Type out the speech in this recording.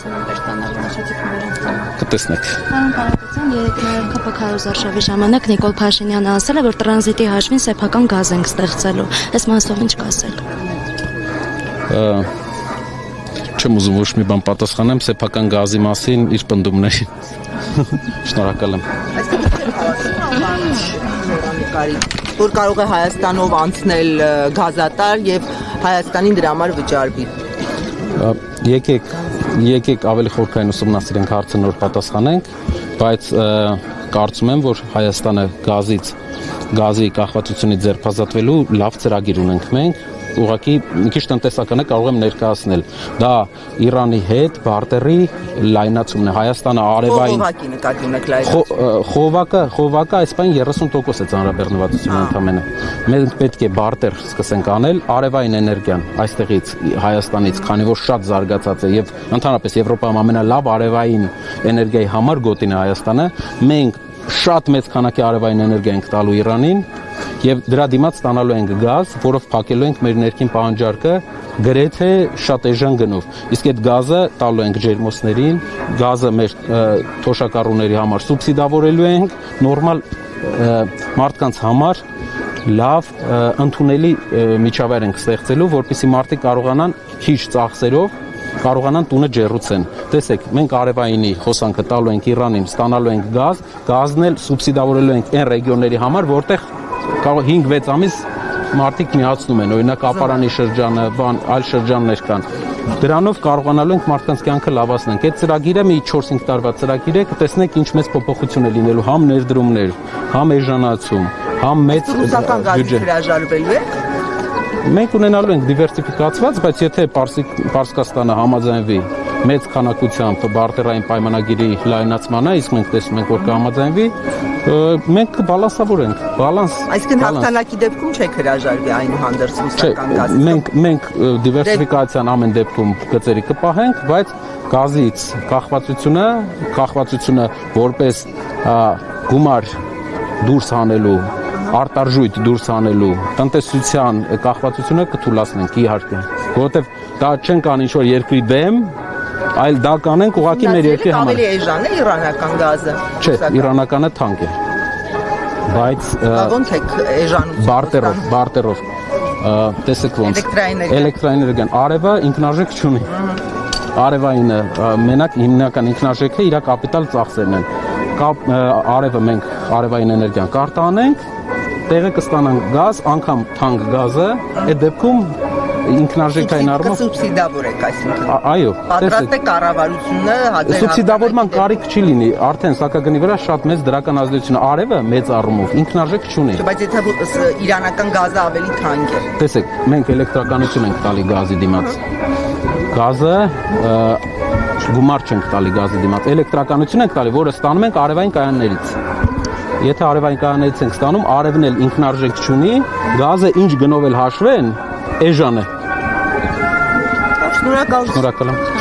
ցանոթ ստանալու նշեցիք նրանց։ Կտեսնեք։ Պարոն Կարապետյան, ԵԿ Քարոզարշավի ժամանակ Նիկոլ Փաշինյանը ասել է, որ տրանզիտի հաշվին սեփական գազ ենք ստեղծելու։ Այս մասով ինչ կասեք։ Չեմ ուզում ոչ մի բան պատասխանեմ սեփական գազի մասին իր պնդումներին։ Շնորհակալ եմ։ Որ կարող է Հայաստանով անցնել գազատար եւ Հայաստանին դրա համար վճարվի։ Եկեք ավելի խորքային ուսումնասիրենք հարցը, նոր պատասխանենք, բայց կարծում եմ, որ Հայաստանը գազի կախվածությունից ձերբազատվելու լավ ծրագիր ունենք մենք, ուղղակի մի քիչ տնտեսական է, կարող եմ ներկայացնել։ Դա Իրանի հետ բարտերի լայնացումն է։ Հայաստանը արևային Խողովակի նկատի ունեք լայնացում։ Խողովակը այս պայն 30% է ծանրաբեռնվածությունը ընդամենը։ Մենք պետք է բարտեր սկսենք անել արևային էներգիան այստեղից Հայաստանից, քանի որ շատ զարգացած է եւ ընդհանրապես Եվրոպայում ամենալավ արևային էներգիայի համար գոտին է Հայաստանը։ Մենք շատ մեծ քանակի արևային էներգիա ենք տալու Իրանին եւ դրա դիմաց ստանալու ենք գազ, որով փակելու ենք մեր ներքին պահանջարկը գրեթե շատ էժան գնով։ Իսկ այդ գազը տալու ենք ջերմոցներին, գազը մեր թոշակառուների համար սուբսիդավորելու ենք, նորմալ մարդկանց համար լավ ընդունելի միջավայր ենք ստեղծելու, որպեսզի մարդիկ կարողանան քիչ ծախսերով կարողանան տունը ջեռուցեն։ Տեսեք, մենք արևայինի խոսանքը տալու ենք Իրանին, ստանալու ենք գազ, գազն էլ սուբսիդավորելու ենք այն ռեգիոնների համար, որտեղ 5-6 ամիս մարդիկ միացնում են, օրինակ Ապարանի շրջանը, այլ շրջաններ կան։ Դրանով կարողանալու ենք մարդկանց կյանքը լավացնենք։ Այդ ծրագիրը մի 4-5 տարվա ծրագիր է, կտեսնեք ինչ մեծ փոփոխություն է լինելու, համ ներդրումներ, համ էժանացում, համ մեծ ռուսական գազի հրաժարվելու եք։ Մենք ունենալու ենք դիվերսիֆիկացված, բայց եթե Պարսկաստանը համաձայնվի մեծ քանակությամբ բարտերային պայմանագիրի լայնացմանը, իսկ մենք տեսնում ենք, որ կհամաձայնվի, մենք կբալանսավորենք, Այսինքն հաղթանակի դեպքում չեք հրաժարվի այնուհանդերձ ռուսական գազից։ Մենք դիվերսիֆիկացիան ամեն դեպքում գծերի կպահենք, բայց գազից կախվածությունը որպես գումար դուրս հանելու, արտարժույթ դուրս հանելու, տնտեսության կախվածությունը կթուլացնենք իհարկե, որովհետև դա չենք անի ինչ-որ երկրի դեմ, այլ դա կանենք ուղղակի մեր երկրի համար։ Ավելի էժան է իրանական գազը։ Չէ, իրանականը թանկ է։ Բայց ոնց է էժանությունը։ Բարտերով։ Տեսեք ոնց։ Էլեկտրաէներգիան արևը ինքնարժեք չունի։ Արևայինը մենակ հիմնական ինքնարժեքը իր կապիտալ ծախսերն են։ Արևը մենք արևային էներգիան կարտահանենք, տեղը կստանանք գազ, անգամ թանկ գազը, այդ դեպքում ինքնարժեքային առումով սուբսիդավորեք, այսինքն։ Այո, պատրաստ է կառավարությունը հաջող սուբսիդավորման կարիք չի լինի, արդեն սակագնի վրա շատ մեծ դրական ազդեցություն արևը մեծ առումով ինքնարժեք չունի։ Բայց եթե իրանական գազը ավելի թանկ է։ Տեսեք, մենք էլեկտրականություն ենք տալի գազի դիմաց։ Գազը գումար չենք տալի գազի դիմաց, էլեկտրականություն ենք տալի, որը ստանում ենք արևային կայաններից։ Եթե արևային կայաններից ենք ստանում, արևն էլ ինքնարժեք չունի, գազը ինչ գնով էլ հաշվեն, էժան է։ Շնորհակալ եմ։ Շնորհակալ եմ։